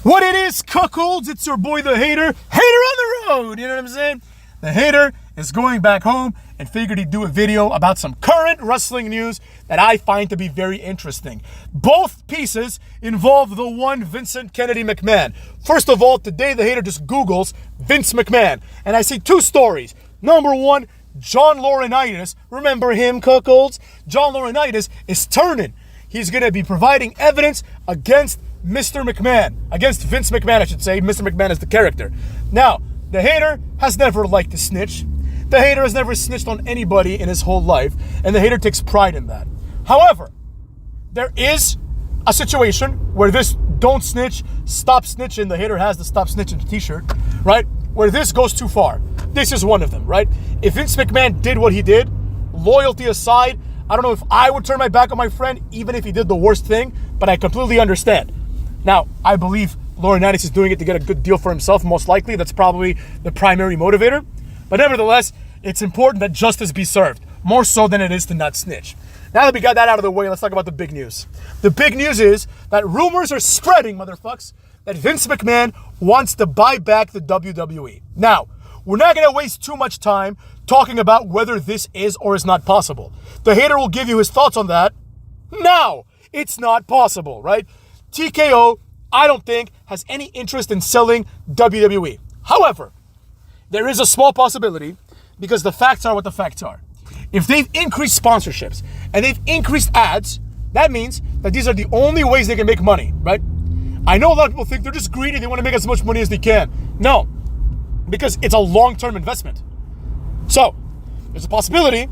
What it is, cuckolds, it's your boy the Hater. Hater on the road, you know what I'm saying? The Hater is going back home and figured he'd do a video about some current wrestling news that I find to be very interesting. Both pieces involve the one Vincent Kennedy McMahon. First of all, today the Hater just Googles Vince McMahon, and I see two stories. Number one, John Laurinaitis, remember him, cuckolds? John Laurinaitis is turning. He's going to be providing evidence against Mr. McMahon, against Vince McMahon, I should say. Mr. McMahon is the character. Now, the Hater has never liked to snitch. The Hater has never snitched on anybody in his whole life, and the Hater takes pride in that. However, there is a situation where this don't snitch, stop snitching, the Hater has the stop snitching t-shirt, right? Where this goes too far. This is one of them, right? If Vince McMahon did what he did, loyalty aside, I don't know if I would turn my back on my friend, even if he did the worst thing, but I completely understand. Now, I believe Laurinaitis is doing it to get a good deal for himself, most likely. That's probably the primary motivator. But nevertheless, it's important that justice be served, more so than it is to not snitch. Now that we got that out of the way, let's talk about the big news. The big news is that rumors are spreading, motherfucks, that Vince McMahon wants to buy back the WWE. Now, we're not going to waste too much time talking about whether this is or is not possible. The Hater will give you his thoughts on that. Now, it's not possible, right? TKO, I don't think, has any interest in selling WWE. However, there is a small possibility because the facts are what the facts are. If they've increased sponsorships and they've increased ads, that means that these are the only ways they can make money, right? I know a lot of people think they're just greedy. They want to make as much money as they can. No, because it's a long-term investment. So, there's a possibility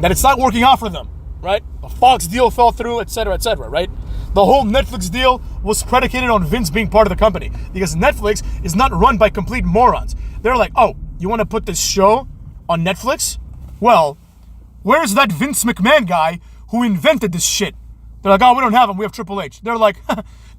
that it's not working out for them, right? The Fox deal fell through, etc., right? The whole Netflix deal was predicated on Vince being part of the company because Netflix is not run by complete morons. They're like, oh, you want to put this show on Netflix? Well, where's that Vince McMahon guy who invented this shit? They're like, oh, we don't have him. We have Triple H. They're like,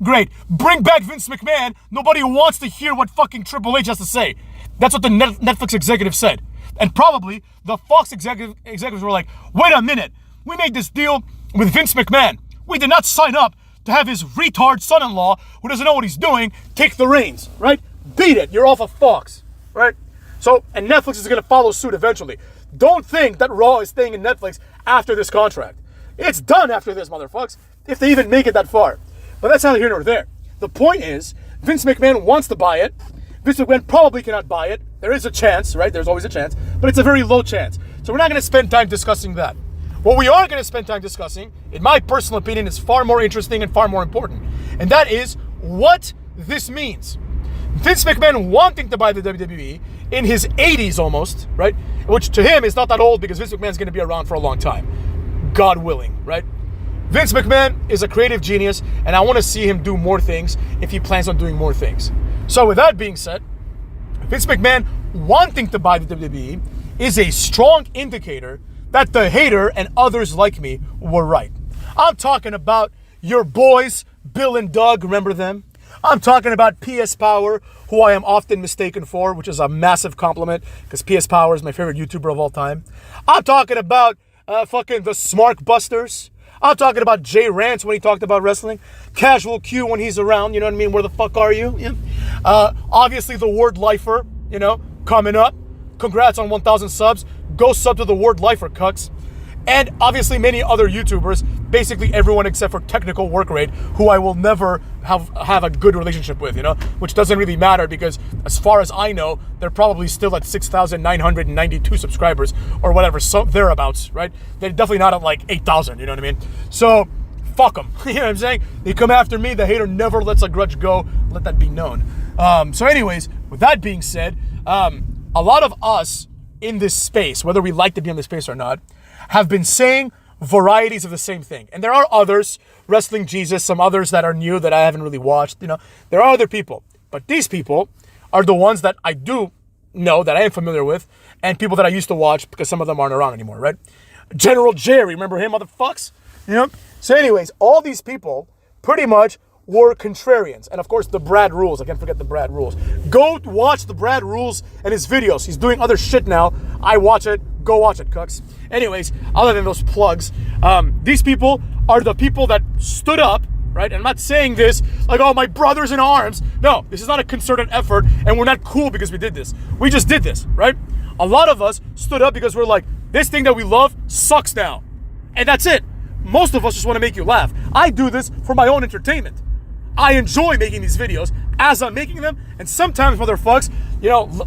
great. Bring back Vince McMahon. Nobody wants to hear what fucking Triple H has to say. That's what the Netflix executive said. And probably the Fox executives were like, wait a minute. We made this deal with Vince McMahon. We did not sign up to have his retard son-in-law who doesn't know what he's doing take the reins, right? Beat it. You're off of Fox, right? So, and Netflix is going to follow suit eventually. Don't think that Raw is staying in Netflix after this contract. It's done after this, motherfuckers, if they even make it that far. But that's neither here nor there. The point is, Vince McMahon wants to buy it. Vince McMahon probably cannot buy it. There is a chance, right? There's always a chance, but it's a very low chance. So we're not going to spend time discussing that. What we are going to spend time discussing, in my personal opinion, is far more interesting and far more important. And that is what this means. Vince McMahon wanting to buy the WWE in his 80s almost, right? Which to him is not that old because Vince McMahon is going to be around for a long time. God willing, right? Vince McMahon is a creative genius, and I want to see him do more things if he plans on doing more things. So with that being said, Vince McMahon wanting to buy the WWE is a strong indicator that the Hater and others like me were right. I'm talking about your boys, Bill and Doug, remember them? I'm talking about PS Power, who I am often mistaken for, which is a massive compliment, because PS Power is my favorite YouTuber of all time. I'm talking about fucking the Smark Busters. I'm talking about Jay Rance when he talked about wrestling. Casual Q when he's around, you know what I mean? Where the fuck are you? Yeah. Obviously the Word Lifer, you know, coming up. Congrats on 1,000 subs. Go sub to the Word Lifer, cucks. And obviously many other YouTubers, basically everyone except for Technical Work Rate, who I will never have a good relationship with, you know, which doesn't really matter because as far as I know, they're probably still at 6,992 subscribers or whatever, so thereabouts, right? They're definitely not at like 8,000, you know what I mean? So, fuck them, you know what I'm saying? They come after me, the Hater never lets a grudge go, let that be known. So anyways, with that being said, a lot of us in this space, whether we like to be in this space or not, have been saying varieties of the same thing. And there are others, Wrestling Jesus, some others that are new that I haven't really watched, you know. There are other people. But these people are the ones that I do know, that I am familiar with, and people that I used to watch because some of them aren't around anymore, right? General Jerry, remember him, motherfucks? You know? So anyways, all these people pretty much were contrarians. And of course, the Brad Rules. I can't forget the Brad Rules. Go watch the Brad Rules and his videos. He's doing other shit now. I watch it. Go watch it, cucks. Anyways, other than those plugs, these people are the people that stood up, right? And I'm not saying this like, oh, my brother's in arms. No, this is not a concerted effort, and we're not cool because we did this. We just did this, right? A lot of us stood up because we're like, this thing that we love sucks now. And that's it. Most of us just want to make you laugh. I do this for my own entertainment. I enjoy making these videos as I'm making them, and sometimes, motherfucks,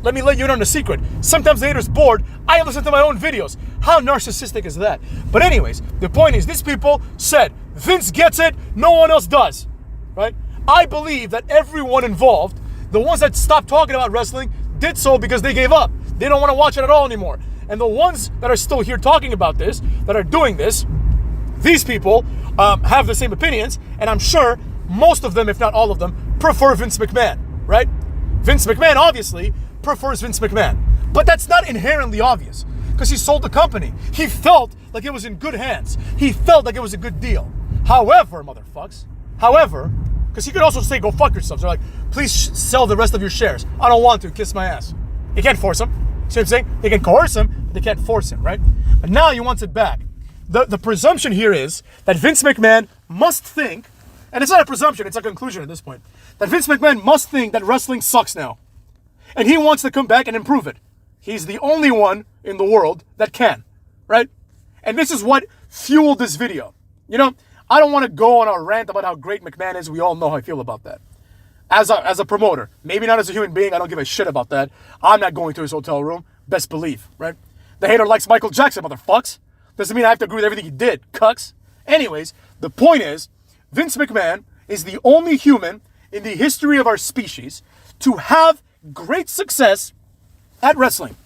let me let you in on a secret. Sometimes the hater's bored. I listen to my own videos. How narcissistic is that? But anyways, the point is, these people said, Vince gets it, no one else does, right? I believe that everyone involved, the ones that stopped talking about wrestling, did so because they gave up. They don't want to watch it at all anymore. And the ones that are still here talking about this, that are doing this, these people have the same opinions, and I'm sure most of them, if not all of them, prefer Vince McMahon, right? Vince McMahon obviously prefers Vince McMahon. But that's not inherently obvious because he sold the company. He felt like it was in good hands. He felt like it was a good deal. However, motherfucks, because he could also say, go fuck yourselves. They're like, please sell the rest of your shares. I don't want to, kiss my ass. You can't force him. See what I'm saying? They can coerce him, but they can't force him, right? But now he wants it back. The presumption here is that Vince McMahon must think, and it's not a presumption, it's a conclusion at this point, that Vince McMahon must think that wrestling sucks now. And he wants to come back and improve it. He's the only one in the world that can, right? And this is what fueled this video. I don't want to go on a rant about how great McMahon is. We all know how I feel about that. As a promoter, maybe not as a human being, I don't give a shit about that. I'm not going to his hotel room. Best believe, right? The hater likes Michael Jackson, motherfucks. Doesn't mean I have to agree with everything he did, cucks. Anyways, the point is, Vince McMahon is the only human in the history of our species to have great success at wrestling.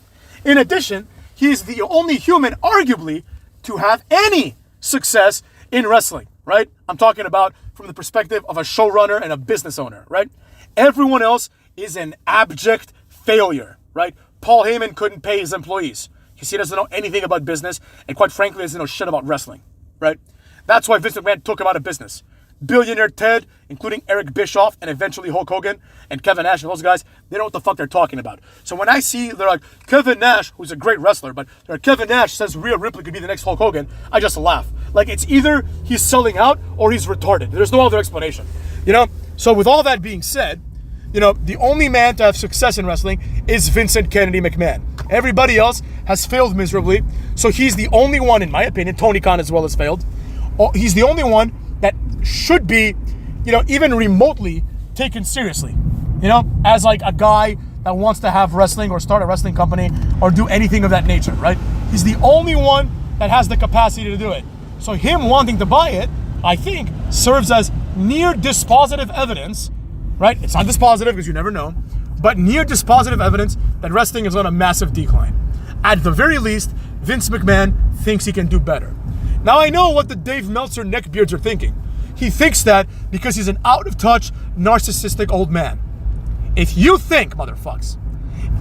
In addition, he is the only human, arguably, to have any success in wrestling, right? I'm talking about from the perspective of a showrunner and a business owner, right? Everyone else is an abject failure, right? Paul Heyman couldn't pay his employees because he doesn't know anything about business, and quite frankly, doesn't know shit about wrestling, right? That's why Vince McMahon took him out of business. Billionaire Ted, including Eric Bischoff and eventually Hulk Hogan and Kevin Nash and those guys, they know what the fuck they're talking about. So when I see they're like, Kevin Nash, who's a great wrestler, but Kevin Nash says Rhea Ripley could be the next Hulk Hogan, I just laugh. Like, it's either he's selling out or he's retarded. There's no other explanation. So with all that being said, the only man to have success in wrestling is Vincent Kennedy McMahon. Everybody else has failed miserably. So he's the only one, in my opinion, Tony Khan as well has failed. He's the only one that should be, even remotely taken seriously, as like a guy that wants to have wrestling or start a wrestling company or do anything of that nature, right? He's the only one that has the capacity to do it. So him wanting to buy it, I think, serves as near dispositive evidence, right? It's not dispositive because you never know, but near dispositive evidence that wrestling is on a massive decline. At the very least, Vince McMahon thinks he can do better. Now, I know what the Dave Meltzer neckbeards are thinking. He thinks that because he's an out-of-touch, narcissistic old man. If you think, motherfucks,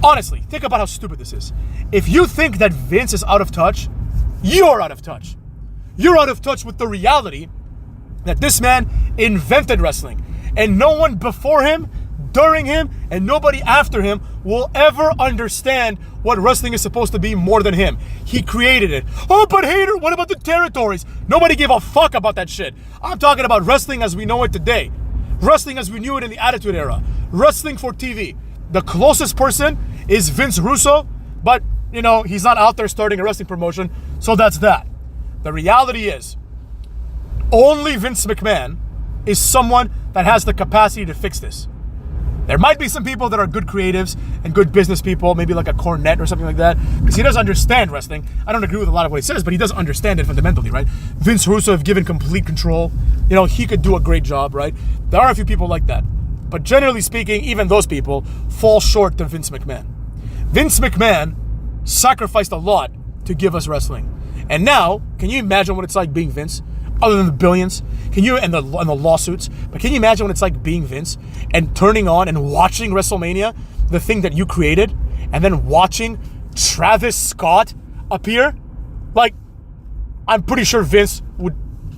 honestly, think about how stupid this is. If you think that Vince is out of touch, you're out of touch. You're out of touch with the reality that this man invented wrestling. And no one before him, during him, and nobody after him will ever understand what wrestling is supposed to be more than him. He created it. Oh, but hater, what about the territories? Nobody gave a fuck about that shit. I'm talking about wrestling as we know it today. Wrestling as we knew it in the Attitude Era. Wrestling for TV. The closest person is Vince Russo, but, he's not out there starting a wrestling promotion, so that's that. The reality is, only Vince McMahon is someone that has the capacity to fix this. There might be some people that are good creatives and good business people, maybe like a Cornette or something like that, because he does understand wrestling. I don't agree with a lot of what he says, but he does understand it fundamentally, right? Vince Russo have given complete control. He could do a great job, right? There are a few people like that. But generally speaking, even those people fall short of Vince McMahon. Vince McMahon sacrificed a lot to give us wrestling. And now, can you imagine what it's like being Vince? Other than the billions, and the lawsuits, but can you imagine what it's like being Vince and turning on and watching WrestleMania, the thing that you created, and then watching Travis Scott appear? Like, I'm pretty sure Vince would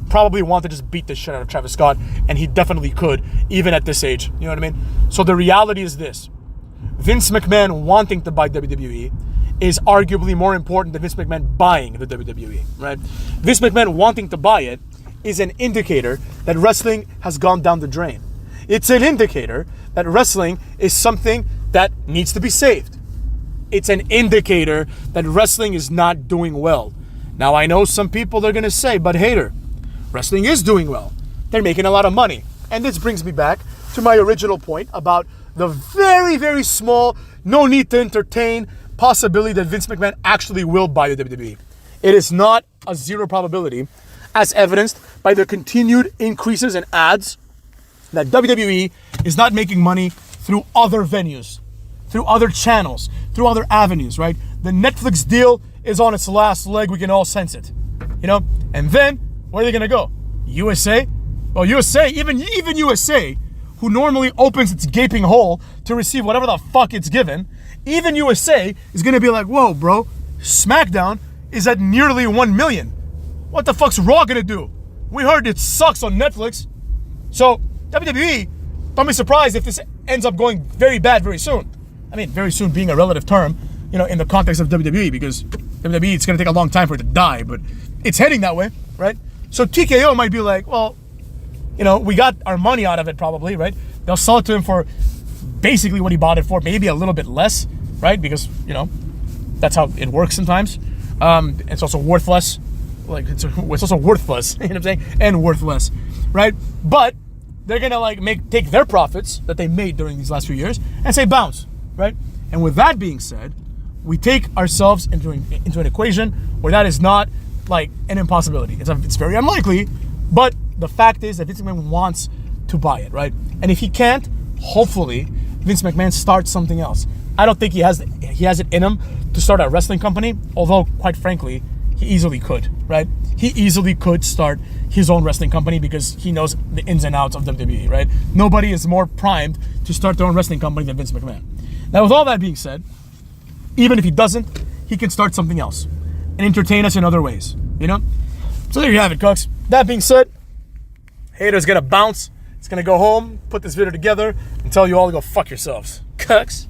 probably want to just beat the shit out of Travis Scott, and he definitely could, even at this age. You know what I mean? So the reality is this. Vince McMahon wanting to buy WWE is arguably more important than Vince McMahon buying the WWE, right? Vince McMahon wanting to buy it is an indicator that wrestling has gone down the drain. It's an indicator that wrestling is something that needs to be saved. It's an indicator that wrestling is not doing well. Now, I know some people are going to say, but Hater, wrestling is doing well. They're making a lot of money. And this brings me back to my original point about the very, very small, no need to entertain possibility that Vince McMahon actually will buy the WWE. It is not a zero probability, as evidenced by the continued increases in ads that WWE is not making money through other venues, through other channels, through other avenues, right? The Netflix deal is on its last leg. We can all sense it, you know? And then, where are they going to go? USA? Well, USA, even USA, who normally opens its gaping hole to receive whatever the fuck it's given, even USA is going to be like, whoa, bro, SmackDown is at nearly 1 million. What the fuck's Raw going to do? We heard it sucks on Netflix. So, WWE, don't be surprised if this ends up going very bad very soon. I mean, very soon being a relative term, you know, in the context of WWE, because WWE, it's going to take a long time for it to die, but it's heading that way, right? So TKO might be like, well, you know, we got our money out of it probably, right? They'll sell it to him for basically what he bought it for, maybe a little bit less, right? Because, you know, that's how it works sometimes. It's also worthless. Like, it's also worthless, you know what I'm saying? And worthless, right? But they're going to like take their profits that they made during these last few years and say bounce, right? And with that being said, we take ourselves into an equation where that is not like an impossibility. It's very unlikely, but the fact is that Vince McMahon wants to buy it, right? And if he can't, hopefully Vince McMahon starts something else. I don't think he has it in him to start a wrestling company, although quite frankly, he easily could, right? He easily could start his own wrestling company because he knows the ins and outs of WWE, right? Nobody is more primed to start their own wrestling company than Vince McMahon. Now, with all that being said, even if he doesn't, he can start something else and entertain us in other ways, you know? So there you have it, Cooks. That being said, Hater's gonna bounce. It's gonna go home, put this video together, and tell you all to go fuck yourselves. Cooks.